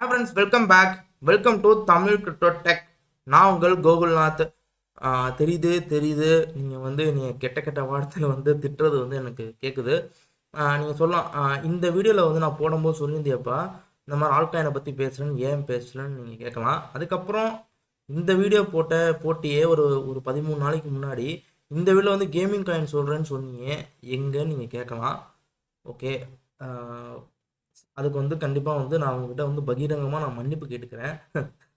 Hi friends, welcome back. Welcome to Tamil Crypto Tech. நான் உங்கள் கோகுல்நாத். தெரியுது நீங்கள் நீங்கள் கெட்ட கெட்ட வார்த்தையில் திட்டுறது எனக்கு கேட்குது. நீங்கள் சொல்லலாம், இந்த வீடியோவில் நான் போடும்போது சொல்லியிருந்தியப்பா இந்த மாதிரி ஆல்காயினை பற்றி பேசுகிறேன்னு ஏன் பேசுகிறேன்னு நீங்கள் கேட்கலாம். அதுக்கப்புறம் இந்த வீடியோ போட்டியே ஒரு ஒரு 13 நாளைக்கு முன்னாடி இந்த வீடியோவில் கேமிங் காயின் சொல்கிறேன்னு சொன்னீங்க எங்கன்னு நீங்கள் கேட்கலாம். ஓகே, அதுக்கு கண்டிப்பாக நான் உங்ககிட்ட பகிரங்கமாக நான் மன்னிப்பு கேட்டுக்கிறேன்.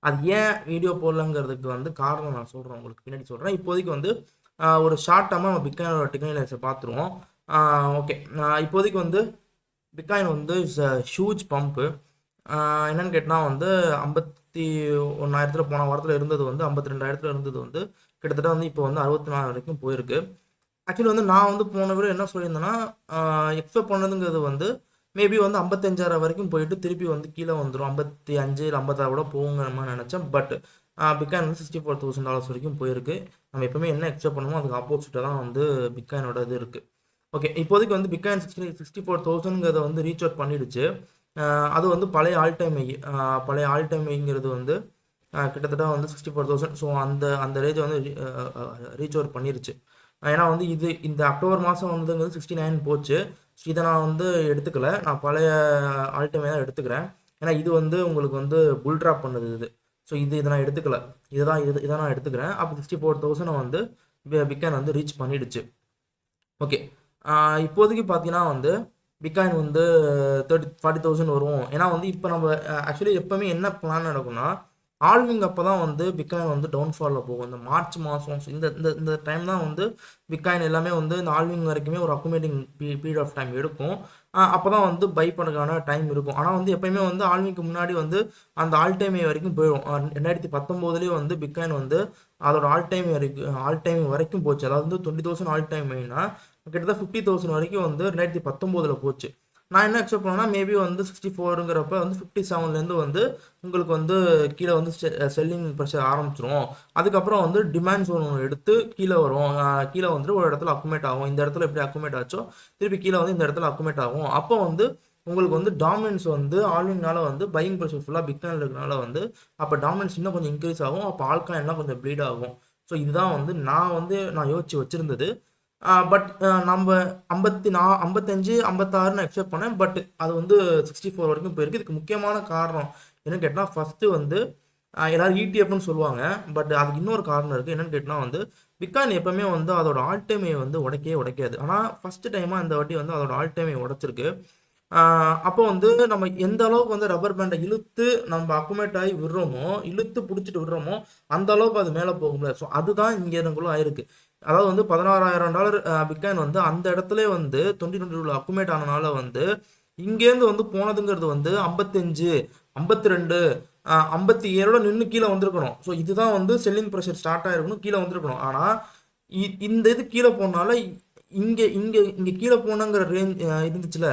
அது ஏன் வீடியோ போடலங்கிறதுக்கு காரணம் நான் சொல்கிறேன், உங்களுக்கு பின்னாடி சொல்கிறேன். இப்போதைக்கு ஒரு ஷார்ட் டேர்மாக நம்ம பிட்காயினோட டெக்னாலஜிஸை பார்த்துருவோம். ஓகே, இப்போதைக்கு bitcoin is a huge pump. என்னென்னு கேட்டால் 51,000 போன வாரத்தில் இருந்தது 52,000 இருந்தது கிட்டத்தட்ட இப்போ 64 வரைக்கும் போயிருக்கு. ஆக்சுவலி நான் போன வீடியோ என்ன சொல்லியிருந்தேன்னா, எக்ஸ்பெக்ட் பண்ணதுங்கிறது மேபி 55,000 வரைக்கும் போயிட்டு திருப்பி கீழே வந்துடும், 55 இல்லை 56 கூட போகுங்கிற மாதிரி நினச்சேன். பட் பிட்காயின் $64,000 வரைக்கும் போயிருக்கு. நம்ம எப்பவுமே என்ன எக்ஸ்பெக்ட் பண்ணுமோ அதுக்கு ஆப்போசிட்டாக தான் பிட்காயினோட இது இருக்குது. ஓகே, இப்போதைக்கு பிட்காயின் 64,000 ரீச் அவுட் பண்ணிடுச்சு. அது பழைய ஆல் டைம் ஐ. பழைய ஆல் டைம் ஐங்கிறது கிட்டத்தட்ட 64,000. ஸோ அந்த ரேஜை ரீச் அவுட் பண்ணிருச்சு. ஏன்னா இது இந்த அக்டோபர் மாதம் 69 போச்சு. ஸோ இதை நான் எடுத்துக்கல, நான் பழைய ஆல்டைமே தான் எடுத்துக்கிறேன். ஏன்னா இது உங்களுக்கு புல் ட்ராப் பண்ணுது இது. ஸோ இதை நான் எடுத்துக்கல, இதை நான் எடுத்துக்கிறேன். அப்போ 64,000 பிட்காயின் ரீச் பண்ணிடுச்சு. ஓகே, இப்போதைக்கு பார்த்தீங்கன்னா பிட்காயின் 40,000 வரும். ஏன்னா இப்போ நம்ம ஆக்சுவலி எப்போவுமே என்ன பிளான் நடக்கும்னா, ஆல்விங் அப்போ தான் பிட்காயின் டவுன்ஃபாலில் போகும். இந்த மார்ச் மாதம் இந்த இந்த டைம் தான் பிட்காயின் எல்லாமே இந்த ஆல்விங் வரைக்குமே ஒரு அக்குமுலேட்டிங் பீரியட் ஆஃப் டைம் எடுக்கும். அப்போ தான் பை பண்ணுறதுக்கான டைம் இருக்கும். ஆனால் எப்பயுமே ஆல்விங்க்கு முன்னாடி அந்த ஆல் டைம் வரைக்கும் போயிடும். 2019 பிட்காயின் அதோட ஆல் டைம் வரைக்கும் போச்சு. அதாவது 20,000 ஆல் டைம்னா கிட்டத்தட்ட 50,000 வரைக்கும் 2019 போச்சு. நான் என்ன எக்ஸ்பெக்ட் பண்ணேன்னா, மேபி 64ங்கிறப்ப 57லேருந்து உங்களுக்கு கீழே செல்லிங் ப்ரெஷர் ஆரம்பிச்சிரும். அதுக்கப்புறம் டிமாண்ட் ஜோன் எடுத்து கீழே வரும். கீழே ஒரு இடத்துல அக்குமேட் ஆகும். இந்த இடத்துல எப்படி அக்குமேட் ஆச்சோ திருப்பி கீழே இந்த இடத்துல அக்குமேட் ஆகும். அப்போ உங்களுக்கு டாமினன்ஸ் ஆல்விங்னால பையிங் ப்ரெஷர் ஃபுல்லாக பிட்காயினில் இருக்கனால அப்போ டாமினன்ஸ் இன்னும் கொஞ்சம் இன்க்ரீஸ் ஆகும். அப்போ ஆல்காயின்லாம் கொஞ்சம் ப்ளீட் ஆகும். ஸோ இதுதான் நான் யோசிச்சு வச்சுருந்தது. பட் நம்ம 55 56 நான் எக்ஸ்பெக்ட் பண்ணேன். பட் அது 64 வரைக்கும் போயிருக்கு. இதுக்கு முக்கியமான காரணம் என்னன்னு கேட்டால், ஃபஸ்ட்டு எல்லாரும் இடிஎஃப்னு சொல்லுவாங்க. பட் அதுக்கு இன்னொரு காரணம் இருக்குது. என்னென்னு கேட்டால் பிட்காயின் எப்பவுமே அதோட ஆல் டைமை உடைக்கவே உடைக்காது. ஆனால் ஃபஸ்ட்டு டைமாக இந்த வாட்டி அதோட ஆல் டைமை உடைச்சிருக்கு. அப்போ நம்ம எந்த அளவுக்கு ரப்பர் பேண்டை இழுத்து நம்ம அக்குமேட் ஆகி விடுறோமோ, இழுத்து பிடிச்சிட்டு விடுறோமோ அந்த அளவுக்கு அது மேலே போகும்ல. ஸோ அதுதான் இங்கே எனக்குள்ள ஆயிருக்கு. அதாவது $16,000 பிட்காயின் அந்த இடத்துல 2022 அக்குமேட் ஆனனால இங்கேருந்து போனதுங்கிறது 55 52 57 நின்று கீழே வந்திருக்கணும். ஸோ இதுதான் செல்லிங் ப்ரெஷர் ஸ்டார்ட் ஆயிருக்கணும், கீழே வந்திருக்கணும். ஆனால் இந்த இது கீழே போனால இங்கே இங்கே இங்கே கீழே போனங்கிற ரேஞ்ச் இருந்துச்சுல,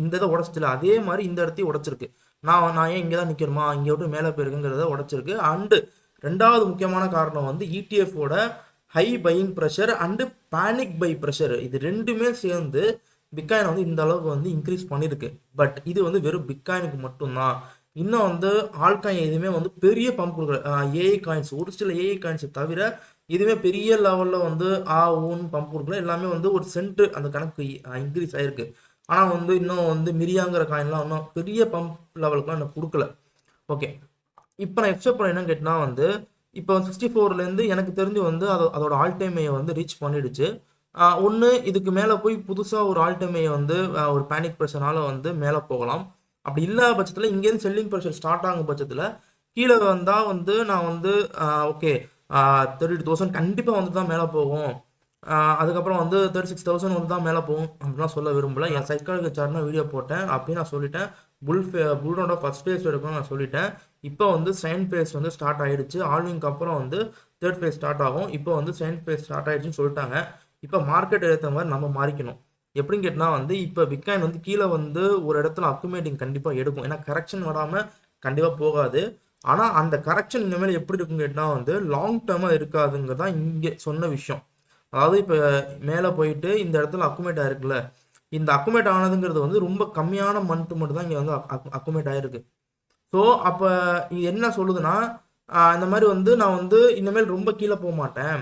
இந்த இதை உடச்சிச்சுல, அதே மாதிரி இந்த இடத்தையும் உடச்சிருக்கு. நான் ஏன் இங்கே தான் நிற்கிறோமா, இங்கே விட்டு மேலே போயிருக்குங்கிறத உடச்சிருக்கு. அண்டு ரெண்டாவது முக்கியமான காரணம் இடிஎஃபோட high buying pressure and panic buy pressure. இது ரெண்டுமே சேர்ந்து பிட்காயின் இந்த அளவுக்கு இன்க்ரீஸ் பண்ணியிருக்கு. பட் இது வெறும் பிட்காயினுக்கு மட்டும்தான். இன்னும் ஆல்காயின் எதுவுமே பெரிய பம்ப் கொடுக்கல. ஏஐ காயின்ஸ், ஒரு சில ஏஐ காயின்ஸை தவிர இதுவே பெரிய லெவலில் ஊன் பம்ப் கொடுக்கல. எல்லாமே ஒரு சென்ட் அந்த கணக்கு இன்க்ரீஸ் ஆகிருக்கு. ஆனால் இன்னும் மிரியாங்கிற காயின்லாம் இன்னும் பெரிய பம்ப் லெவலுக்குலாம் எனக்கு கொடுக்கல. ஓகே, இப்போ நான் எக்ஸ்பெக்ட் பண்ண என்னன்னு கேட்டால் இப்போ 64லேருந்து எனக்கு தெரிஞ்சு அதோட ஆல் டைமையை ரீச் பண்ணிடுச்சு. ஒன்று இதுக்கு மேலே போய் புதுசாக ஒரு ஆல் டைமையை ஒரு பேனிக் ப்ரெஷர்னால மேலே போகலாம். அப்படி இல்லாத பட்சத்தில் இங்கேருந்து செல்லிங் ப்ரெஷர் ஸ்டார்ட் ஆகும் பட்சத்தில் கீழே வந்தால் நான் ஓகே 32,000 கண்டிப்பாக தான் மேலே போகும். அதுக்கப்புறம் 36,000 தான் மேலே போகும் அப்படிலாம் சொல்ல விரும்பல. என் சைக்காலஜி சார்ட்னா வீடியோ போட்டேன், அப்படின்னு நான் சொல்லிட்டேன். புல்டோட ஃபர்ஸ்ட் ஃபேஸ் எடுக்கணும்னு நான் சொல்லிட்டேன். இப்போ செகண்ட் ஃபேஸ் ஸ்டார்ட் ஆகிடுச்சு. ஆல்விங்க்கு அப்புறம் தேர்ட் ஃபேஸ் ஸ்டார்ட் ஆகும். இப்போ செகண்ட் ஃபேஸ் ஸ்டார்ட் ஆகிடுச்சுன்னு சொல்லிட்டாங்க. இப்போ மார்க்கெட் ஏற்ற மாதிரி நம்ம மாறிக்கணும். எப்படின்னு கேட்டால் இப்போ பிட்காயின் கீழே ஒரு இடத்துல அக்குமேட்டிங் கண்டிப்பாக எடுக்கும். ஏன்னா கரெக்ஷன் வராமல் கண்டிப்பாக போகாது. ஆனால் அந்த கரெக்ஷன் இனிமேல் எப்படி இருக்குன்னு கேட்டால் லாங் டேர்மாக இருக்காதுங்கிறது தான் இங்கே சொன்ன விஷயம். அதாவது இப்போ மேலே போயிட்டு இந்த இடத்துல அக்குமேட் ஆயிருக்குல்ல, இந்த அக்குமேட் ஆனதுங்கிறது ரொம்ப கம்மியான மந்த் மட்டும் தான் இங்கே அக்குமேட் ஆயிருக்கு. ஸோ அப்போ இது என்ன சொல்லுதுன்னா, இந்த மாதிரி வந்து நான் வந்து இனிமேல் ரொம்ப கீழே போக மாட்டேன்.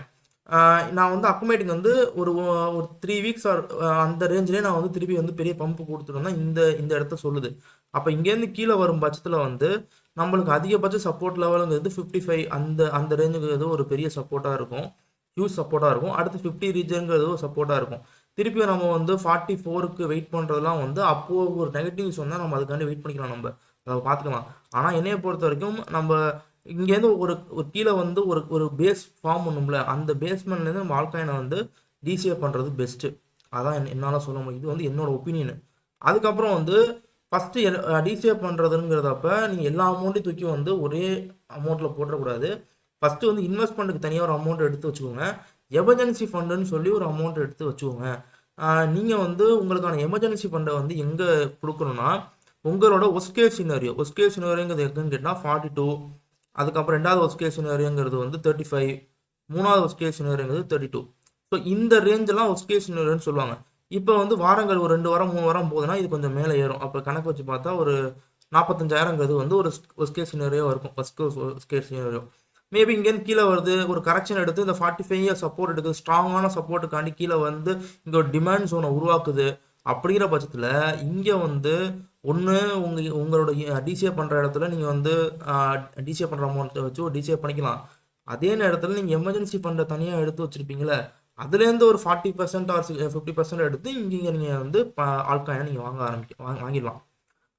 நான் வந்து அக்குமேட்டிங் வந்து ஒரு ஒரு 3 வீக்ஸ் ஆர் அந்த ரேஞ்சிலே நான் வந்து திருப்பி வந்து பெரிய பம்ப் கொடுத்துட்டோம்னா இந்த இந்த இடத்த சொல்லுது. அப்போ இங்கேருந்து கீழே வரும் பட்சத்தில் வந்து நம்மளுக்கு அதிகபட்ச சப்போர்ட் லெவலுங்கிறது 55 அந்த அந்த ரேஞ்சுங்கிறது ஒரு பெரிய சப்போர்ட்டாக இருக்கும். ஹியூஜ் சப்போர்ட்டாக இருக்கும். அடுத்து 50 ரீஜனுங்கிறது ஒரு சப்போர்ட்டாக இருக்கும். திருப்பி நம்ம வந்து 44க்கு வெயிட் பண்ணுறதுலாம் வந்து அப்போது ஒரு நெகட்டிவ்ஸ் வந்தால் நம்ம அதுக்காண்டி வெயிட் பண்ணிக்கலாம், நம்ம அதை பார்த்துக்கலாம். ஆனால் என்னையை பொறுத்த வரைக்கும் நம்ம இங்கேருந்து ஒரு ஒரு கீழே வந்து ஒரு ஒரு பேஸ் ஃபார்ம் பண்ணும்ல, அந்த பேஸ்மெண்ட்லேருந்து நம்ம ஆல்காயினை வந்து டிசிஏ பண்ணுறது பெஸ்ட்டு. அதான் என்னால் சொல்ல முடியும். இது வந்து என்னோட ஒப்பீனியனு. அதுக்கப்புறம் வந்து ஃபஸ்ட்டு டிசிஏ பண்ணுறதுங்கிறதப்ப நீங்கள் எல்லா அமௌண்ட்டையும் தூக்கி வந்து ஒரே அமௌண்ட்டில் போட்டுறக்கூடாது. ஃபஸ்ட்டு வந்து இன்வெஸ்ட்மெண்ட்டுக்கு தனியாக ஒரு அமௌண்ட் எடுத்து வச்சுக்கோங்க. எமர்ஜென்சி ஃபண்டுன்னு சொல்லி ஒரு அமௌண்ட் எடுத்து வச்சுக்கோங்க. நீங்கள் வந்து உங்களுக்கான எமர்ஜென்சி ஃபண்டை வந்து எங்கே கொடுக்கணும்னா, உங்களோட ஒஸ்கேஸ் சினாரியோங்கிறது எதுன்னு கேட்டால் 42, அதுக்கப்புறம் ரெண்டாவது ஒஸ்கேஸ் சினாரியோங்கிறது வந்து 35, மூணாவது ஒஸ்கேஸ் சினாரியோங்கிறது 32. ஸோ இந்த ரேஞ்செல்லாம் ஒஸ்கேஸ் சினாரியோன்னு சொல்லுவாங்க. இப்போ வந்து வாரங்கள் ஒரு 2 வாரம் 3 வாரம் போகுதுன்னா இது கொஞ்சம் மேலே ஏறும். அப்போ கணக்கு வச்சு பார்த்தா ஒரு 45,000ங்கிறது வந்து ஒரு ஒஸ்கேஸ் சினாரியோ இருக்கும். ஃபஸ்ட்டு ஒஸ்கேஸ் சினாரியோ மேபி இங்கேருந்து கீழே வருது, ஒரு கரெக்ஷன் எடுத்து இந்த 45 சப்போர்ட் எடுக்குது, ஸ்ட்ராங்கான சப்போர்ட்டுக்காண்டி கீழே வந்து இங்கே ஒரு டிமாண்ட் ஜோனை உருவாக்குது. அப்படிங்கிற பட்சத்தில் இங்கே வந்து ஒன்று உங்களோட டிசிஏ பண்ணுற இடத்துல நீங்கள் வந்து டிசிஏ பண்ணுற அமௌண்ட்டை வச்சு ஒரு டிசிஏ பண்ணிக்கலாம். அதே நேரத்தில் நீங்கள் எமர்ஜென்சி ஃபண்டை தனியாக எடுத்து வச்சுருப்பீங்களே, அதுலேருந்து ஒரு 40% ஆர் 50% எடுத்து இங்கே நீங்கள் வந்து ஆல்காயினை நீங்கள் வாங்கிடலாம்.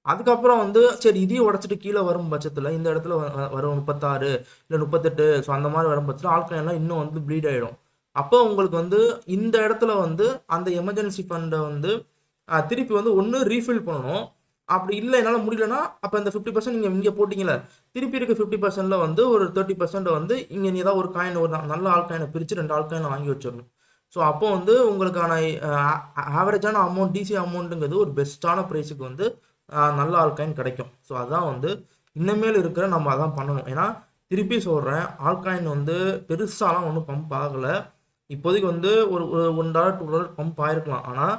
அதுக்கப்புறம் வந்து சரி இதையும் உடச்சிட்டு கீழே வரும் பட்சத்தில் இந்த இடத்துல வரும் 36 இல்லை 38, ஸோ அந்த மாதிரி வரும் பட்சத்தில் ஆல்காயின்லாம் இன்னும் வந்து ப்ளீட் ஆகிடும். அப்போ உங்களுக்கு வந்து இந்த இடத்துல வந்து அந்த எமர்ஜென்சி ஃபண்டை வந்து திருப்பி வந்து ஒன்று ரீஃபில் பண்ணணும். அப்படி இல்லை என்னால் முடியலன்னா அப்போ இந்த 50% நீங்கள் இங்கே போட்டிங்களே, திருப்பி இருக்க 50%ல் வந்து ஒரு 30% வந்து இங்கே நீ ஏதாவது ஒரு காயின், ஒரு நல்ல ஆல்காயினை பிரித்து 2 ஆல்காயினை வாங்கி வச்சிடணும். ஸோ அப்போ வந்து உங்களுக்கான ஆவரேஜான அமௌண்ட் டிசி அமௌண்ட்டுங்கிறது ஒரு பெஸ்ட்டான ப்ரைஸுக்கு வந்து நல்ல ஆல்காயின் கிடைக்கும். ஸோ அதான் வந்து இன்னமேல் இருக்கிற நம்ம அதான் பண்ணணும். ஏன்னா திருப்பி சொல்கிறேன், ஆல்காயின் வந்து பெருசாலாம் ஒன்றும் பம்ப் ஆகலை. இப்போதைக்கு வந்து ஒரு $1 $2 பம்ப் ஆகிருக்கலாம். ஆனால்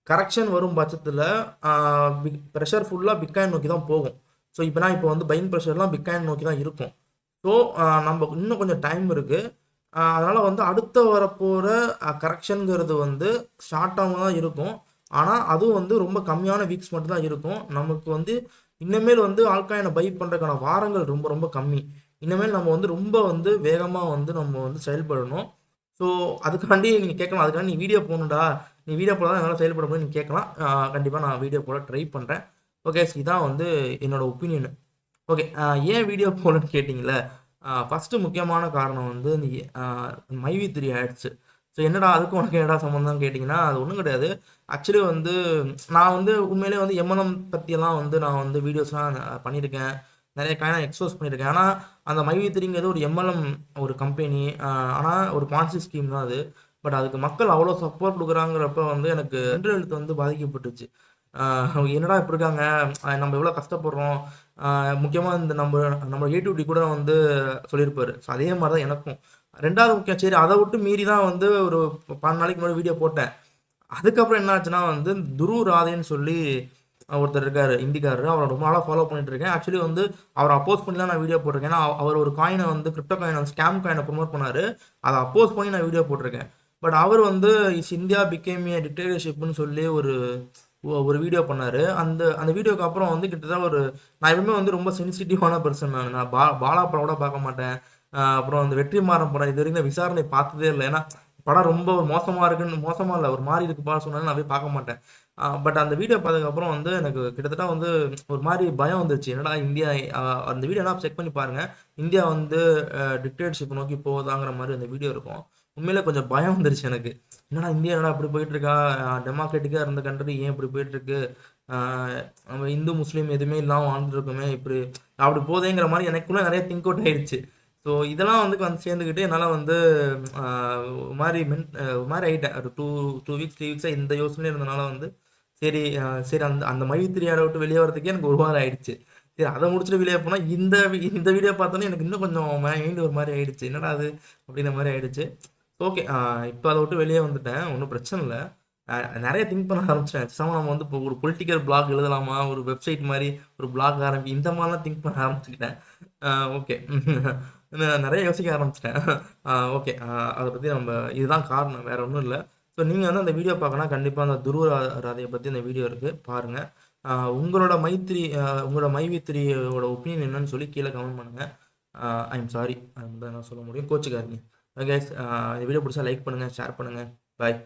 கரெக்ஷன் வரும் பட்சத்தில் ப்ரெஷர் ஃபுல்லாக பிட்காயின் நோக்கி தான் போகும். ஸோ இப்போ வந்து பையிங் ப்ரெஷர்லாம் பிட்காயின் நோக்கி தான் இருக்கும். ஸோ நம்ம இன்னும் கொஞ்சம் டைம் இருக்குது. அதனால் வந்து அடுத்த வரப்போகிற கரெக்ஷனுங்கிறது வந்து ஷார்ட்டாக தான் இருக்கும். ஆனால் அதுவும் வந்து ரொம்ப கம்மியான வீக்ஸ் மட்டும் தான் இருக்கும். நமக்கு வந்து இன்னமேல் வந்து ஆல்காயினை பை பண்ணுறதுக்கான வாரங்கள் ரொம்ப ரொம்ப கம்மி. இனிமேல் நம்ம வந்து ரொம்ப வந்து வேகமாக வந்து நம்ம வந்து செயல்படணும். ஸோ அதுக்காண்டி நீங்கள் கேட்கலாம், அதுக்காண்டி நீ வீடியோ போகணுண்டா, நீ வீடியோ போட தான் என்னால் செயல்பட முடியும் நீங்கள் கேட்கலாம். கண்டிப்பாக நான் வீடியோ போட ட்ரை பண்ணுறேன். ஓகே, இதான் வந்து என்னோடய ஒப்பீனியனு. ஓகே, ஏன் வீடியோ போடணுன்னு கேட்டிங்களே, ஃபஸ்ட்டு முக்கியமான காரணம் வந்து மைவி3 ஆட்ஸு. ஸோ என்னடா அதுக்கும் உனக்கு என்னடா சம்மந்தம் கேட்டிங்கன்னா, அது ஒன்றும் கிடையாது. ஆக்சுவலி வந்து நான் வந்து உண்மையிலே வந்து எம்எல்எம் பற்றியெல்லாம் வந்து நான் வந்து வீடியோஸ்லாம் பண்ணியிருக்கேன். நிறைய காயினை எக்ஸ்போஸ் பண்ணியிருக்கேன். ஆனால் அந்த மைவி3ங்கிறது ஒரு எம்எல்எம் ஒரு கம்பெனி. ஆனால் ஒரு பான்சி ஸ்கீம் தான் அது. பட் அதுக்கு மக்கள் அவ்வளோ சப்போர்ட் கொடுக்குறாங்கிறப்ப வந்து எனக்கு மென்டல் ஹெல்த் வந்து பாதிக்கப்பட்டுச்சு. என்னடா இப்படி இருக்காங்க, நம்ம எவ்வளோ கஷ்டப்படுறோம். முக்கியமாக இந்த நம்ம ஏடிவிட்டி கூட வந்து சொல்லியிருப்பாரு. ஸோ அதே மாதிரி தான் எனக்கும். ரெண்டாவது முக்கியம், சரி அதை விட்டு மீறி தான் வந்து ஒரு 12 நாளைக்கு முன்னாடி வீடியோ போட்டேன். அதுக்கப்புறம் என்ன ஆச்சுன்னா வந்து துருவ் ராதேன்னு சொல்லி ஒருத்தர் இருக்கார், இந்திக்காரர். அவரை ரொம்ப நாளாக ஃபாலோ பண்ணிட்டு இருக்கேன். ஆக்சுவலி வந்து அவரை அப்போஸ் பண்ணி தான் நான் வீடியோ போட்டிருக்கேன். ஏன்னா அவர் ஒரு காயினை வந்து கிரிப்டோ காயின் ஸ்கேம் காயினை ப்ரொமோட் பண்ணார். அதை அப்போஸ் பண்ணி நான் வீடியோ போட்டிருக்கேன். பட் அவர் வந்து இந்தியா பிகேம் ஏ டிக்டேட்டர்ஷிப்னு சொல்லி ஒரு வீடியோ பண்ணார். அந்த அந்த வீடியோக்கு அப்புறம் வந்து கிட்டத்தட்ட நான் எப்பவுமே வந்து ரொம்ப சென்சிட்டிவான பர்சன். நான் பாலா படம் கூட பார்க்க மாட்டேன். அப்புறம் அந்த வெற்றிமாறன் படம் இது வரைக்கும் விசாரணை பார்த்ததே இல்லை. ஏன்னா படம் ரொம்ப மோசமாக இருக்குன்னு, மோசமாக இல்லை ஒரு மாதிரி இருக்குப்பா சொன்னாலும் நான் போய் பார்க்க மாட்டேன். பட் அந்த வீடியோ பார்த்ததுக்கப்புறம் வந்து எனக்கு கிட்டத்தட்ட வந்து ஒரு மாதிரி பயம் வந்துருச்சு. என்னடா இந்தியா, அந்த வீடியோ எல்லாம் செக் பண்ணி பாருங்கள், இந்தியா வந்து டிக்டேட்டர்ஷிப் நோக்கி போகுதாங்கிற மாதிரி அந்த வீடியோ இருக்கும். உண்மையிலே கொஞ்சம் பயம் வந்துருச்சு எனக்கு. என்னடா இந்தியா என்னடா இப்படி போயிட்டுருக்கா, டெமோக்ராட்டிக்காக இருந்த கண்ட்ரி ஏன் இப்படி போயிட்டுருக்கு, நம்ம இந்து முஸ்லீம் எதுவுமே இல்லாமல் வாழ்ந்துருக்கோமே, இப்படி அப்படி போதேங்கிற மாதிரி எனக்குள்ளே நிறைய திங்க் அவுட் ஆயிடுச்சு. ஸோ இதெல்லாம் வந்து சேர்ந்துக்கிட்டு என்னால் வந்து ஒரு மாதிரி ஆகிட்டேன். ஒரு 2 வீக்ஸ் 3 வீக்ஸாக இந்த யோசனையில் இருந்தனால வந்து சரி சரி அந்த அந்த மைவி3 ஆடை விட்டு வெளியே வரதுக்கே எனக்கு ஒரு வாரம் ஆயிடுச்சு. சரி அதை முடிச்சுட்டு வெளியே போனால் இந்த வீடியோ பார்த்தோன்னே எனக்கு இன்னும் கொஞ்சம் மைண்டு ஒரு மாதிரி ஆயிடுச்சு. என்னடா அது அப்படின்ற மாதிரி ஆயிடுச்சு. ஓகே, இப்போ அதை விட்டு வெளியே வந்துட்டேன், ஒன்றும் பிரச்சனை இல்லை. நிறைய திங்க் பண்ண ஆரம்பிச்சிட்டேன். பேசாம நம்ம வந்து இப்போ ஒரு பொலிட்டிக்கல் பிளாக் எழுதலாமா, ஒரு வெப்சைட் மாதிரி ஒரு பிளாக் இந்த மாதிரிலாம் திங்க் பண்ண ஆரம்பிச்சுக்கிட்டேன். ஓகே. நிறைய யோசிக்க ஆரம்பிச்சிட்டேன். ஓகே. அதை பற்றி நம்ம இதுதான் காரணம், வேற ஒன்றும் இல்லை. ஸோ நீங்கள் வந்து அந்த வீடியோ பார்க்கணும், கண்டிப்பாக அந்த துருவ ராதையை பற்றி அந்த வீடியோ இருக்குது பாருங்கள். உங்களோட மைத்திரி உங்களோட மைவித்திரியோட ஒப்பீனியன் என்னன்னு சொல்லி கீழே கமெண்ட் பண்ணுங்கள். ஐம் சாரி, அதுதான் நான் சொல்ல முடியும், கோச்சுக்காதீங்க. கைஸ், இந்த வீடியோ பிடிச்சா லைக் பண்ணுங்கள், ஷேர் பண்ணுங்கள். பாய்.